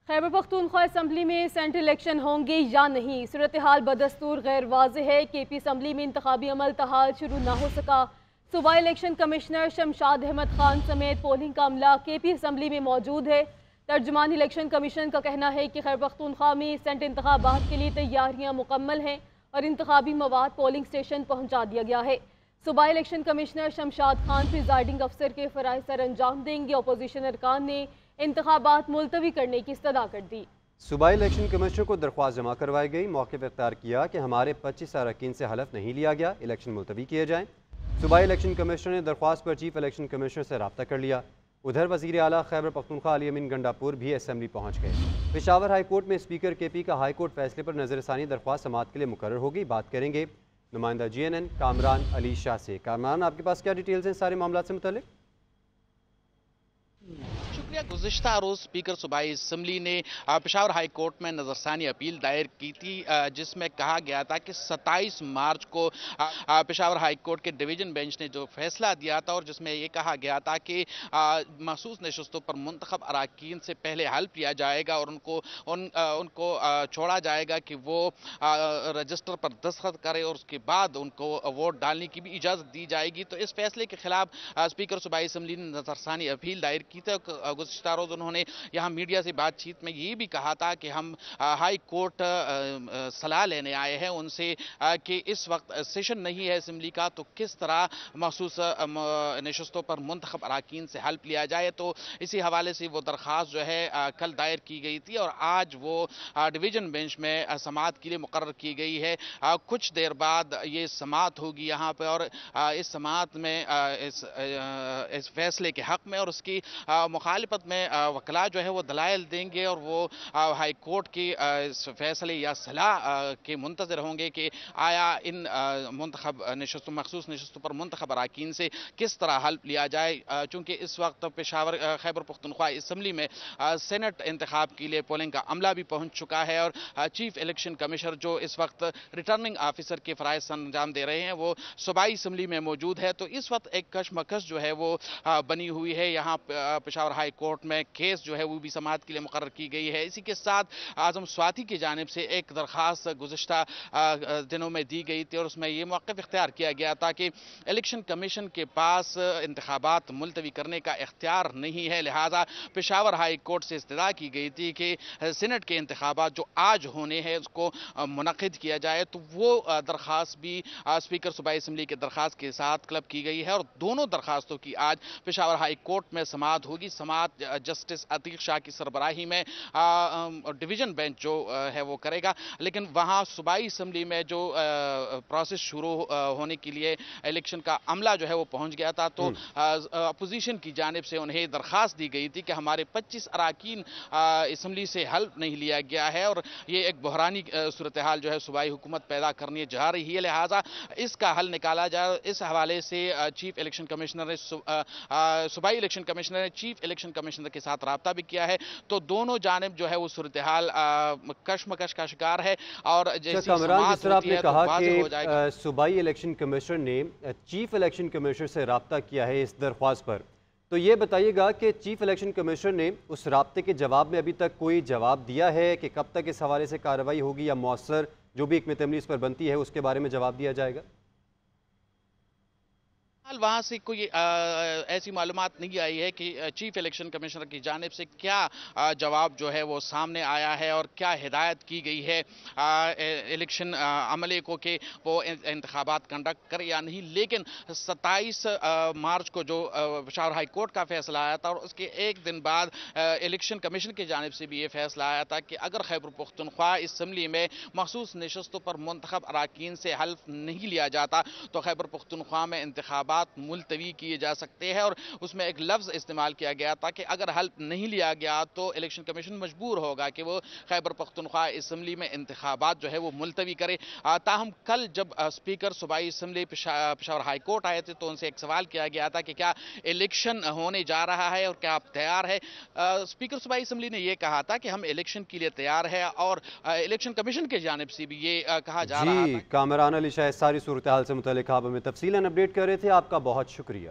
Khyber Pakhtunkhwa assembly میں central election ہوں گے یا نہیں، صورتحال بدستور غیر واضح ہے۔ کے پی اسمبلی میں انتخابی عمل تاحال شروع نہ ہو سکا۔ صوبائی الیکشن کمشنر شمشاد احمد خان سمیت پولنگ کا عملہ کے پی اسمبلی میں موجود ہے۔ ترجمان الیکشن کمیشن کا کہنا ہے کہ خیبر پختونخوا میں سینٹ انتخابات کے لیے تیاریاں مکمل ہیں اور انتخابی مواد پولنگ اسٹیشن پہنچا دیا گیا ہے۔ صوبائی election commissioner Shamshad Khan presiding افسر کے فرائض سر انجام دیں گے۔ اپوزیشن ارکان نے انتخابات ملتوی کرنے کی استدعا کر دی۔ صوبائی الیکشن کمیشنر کو درخواست جمع کروائی گئی، موقف اختیار کیا کہ ہمارے 25 اراکین سے حلف نہیں لیا گیا، الیکشن ملتوی کیے جائیں۔ صوبائی الیکشن کمیشنر نے درخواست پر چیف الیکشن کمیشنر سے رابطہ کر لیا۔ ادھر وزیر اعلیٰ خیبر پختونخوا علی امین گنڈاپور بھی اسمبلی پہنچ گئے۔ پشاور ہائی کورٹ میں اسپیکر کے پی کا ہائی کورٹ فیصلے پر نظر ثانی درخواست سماعت کے لیے مقرر ہوگی۔ بات کریں گے نمائندہ جی این این کامران علی شاہ سے۔ کامران، آپ کے پاس کیا ڈیٹیلز ہیں سارے معاملات سے متعلق؟ شکریہ۔ گزشتہ روز اسپیکر صوبائی اسمبلی نے پشاور ہائی کورٹ میں نظر ثانی اپیل دائر کی تھی، جس میں کہا گیا تھا کہ 27 مارچ کو پشاور ہائی کورٹ کے ڈویژن بینچ نے جو فیصلہ دیا تھا اور جس میں یہ کہا گیا تھا کہ مخصوص نشستوں پر منتخب اراکین سے پہلے حلف لیا جائے گا اور ان کو چھوڑا جائے گا کہ وہ رجسٹر پر دستخط کرے اور اس کے بعد ان کو ووٹ ڈالنے کی بھی اجازت دی جائے گی۔ تو اس فیصلے کے خلاف اسپیکر صوبائی اسمبلی نے نظر ثانی اپیل دائر کی تھی۔ گزشتہ روز انہوں نے یہاں میڈیا سے بات چیت میں یہ بھی کہا تھا کہ ہم ہائی کورٹ صلاح لینے آئے ہیں ان سے کہ اس وقت سیشن نہیں ہے اسمبلی کا، تو کس طرح مخصوص نشستوں پر منتخب اراکین سے حلف لیا جائے۔ تو اسی حوالے سے وہ درخواست جو ہے کل دائر کی گئی تھی اور آج وہ ڈویژن بینچ میں سماعت کے لیے مقرر کی گئی ہے۔ کچھ دیر بعد یہ سماعت ہوگی یہاں پہ اور اس سماعت میں اس فیصلے کے حق میں اور اس کی مخالفت میں وکلاء جو ہے وہ دلائل دیں گے اور وہ ہائی کورٹ کی اس فیصلے یا صلاح کے منتظر ہوں گے کہ آیا ان مخصوص نشستوں پر منتخب اراکین سے کس طرح حلف لیا جائے۔ چونکہ اس وقت خیبر پختونخوا اسمبلی میں سینٹ انتخاب کے لیے پولنگ کا عملہ بھی پہنچ چکا ہے اور چیف الیکشن کمشنر جو اس وقت ریٹرننگ آفیسر کے فرائض سر انجام دے رہے ہیں وہ صوبائی اسمبلی میں موجود ہے۔ تو اس وقت ایک کشمکش جو ہے وہ بنی ہوئی ہے۔ یہاں پشاور ہائی کورٹ میں کیس جو ہے وہ بھی سماعت کے لیے مقرر کی گئی ہے۔ اسی کے ساتھ اعظم سواتی کی جانب سے ایک درخواست گزشتہ دنوں میں دی گئی تھی اور اس میں یہ موقف اختیار کیا گیا تھا کہ الیکشن کمیشن کے پاس انتخابات ملتوی کرنے کا اختیار نہیں ہے، لہذا پشاور ہائی کورٹ سے استدعا کی گئی تھی کہ سینٹ کے انتخابات جو آج ہونے ہیں اس کو منعقد کیا جائے۔ تو وہ درخواست بھی اسپیکر صوبائی اسمبلی کے درخواست کے ساتھ کلب کی گئی ہے اور دونوں درخواستوں کی آج پشاور ہائی کورٹ میں سماعت ہوگی۔ سماعت جسٹس عتیق شاہ کی سربراہی میں ڈویژن بینچ جو ہے وہ کرے گا، لیکن وہاں صوبائی اسمبلی میں جو پروسیس شروع ہونے کے لیے الیکشن کا عملہ جو ہے وہ پہنچ گیا تھا تو اپوزیشن کی جانب سے انہیں درخواست دی گئی تھی کہ ہمارے 25 اراکین اسمبلی سے حلف نہیں لیا گیا ہے اور یہ ایک بحرانی صورتحال جو ہے صوبائی حکومت پیدا کرنے جا رہی ہے، لہٰذا اس کا حل نکالا جائے۔ اس حوالے سے چیف الیکشن کمشنر نے صوبائی الیکشن کمشنر نے چیف الیکشن کمشنر کے ساتھ رابطہ بھی کیا ہے۔ تو دونوں جانب جو ہے وہ صورتحال کشمکش کا شکار ہے اور جس طرح آپ نے کہا کہ صوبائی الیکشن کمیشنر نے چیف الیکشن کمیشنر سے رابطہ کیا ہے اس درخواست پر، تو یہ بتائیے گا کہ چیف الیکشن کمیشنر نے اس رابطے کے جواب میں ابھی تک کوئی جواب دیا ہے کہ کب تک اس حوالے سے کارروائی ہوگی یا مؤثر جو بھی حکمت عملی اس پر بنتی ہے اس کے بارے میں جواب دیا جائے گا؟ وہاں سے کوئی ایسی معلومات نہیں آئی ہے کہ چیف الیکشن کمشنر کی جانب سے کیا جواب جو ہے وہ سامنے آیا ہے اور کیا ہدایت کی گئی ہے الیکشن عملے کو کہ وہ انتخابات کنڈکٹ کرے یا نہیں۔ لیکن 27 مارچ کو جو پشاور ہائی کورٹ کا فیصلہ آیا تھا اور اس کے ایک دن بعد الیکشن کمیشن کی جانب سے بھی یہ فیصلہ آیا تھا کہ اگر خیبر پختونخوا اسمبلی میں مخصوص نشستوں پر منتخب اراکین سے حلف نہیں لیا جاتا تو خیبر پختونخوا میں انتخابات ملتوی کیے جا سکتے ہیں اور اس میں ایک لفظ استعمال کیا گیا تھا کہ اگر حلف نہیں لیا گیا تو الیکشن کمیشن مجبور ہوگا کہ وہ خیبر پختونخوا اسمبلی میں انتخابات جو ہے وہ ملتوی کرے۔ تاہم کل جب اسپیکر صوبائی اسمبلی پشاور ہائی کورٹ آئے تھے تو ان سے ایک سوال کیا گیا تھا کہ کیا الیکشن ہونے جا رہا ہے اور کیا آپ تیار ہے۔ اسپیکر صوبائی اسمبلی نے یہ کہا تھا کہ ہم الیکشن کے لیے تیار ہے اور الیکشن کمیشن کی جانب سے بھی یہ کہا جا رہا تھا۔ کامران علی شاہ ساری صورتحال سے متعلق آپ ہمیں تفصیلاً اپڈیٹ کر رہے تھے، آپ کا بہت شکریہ۔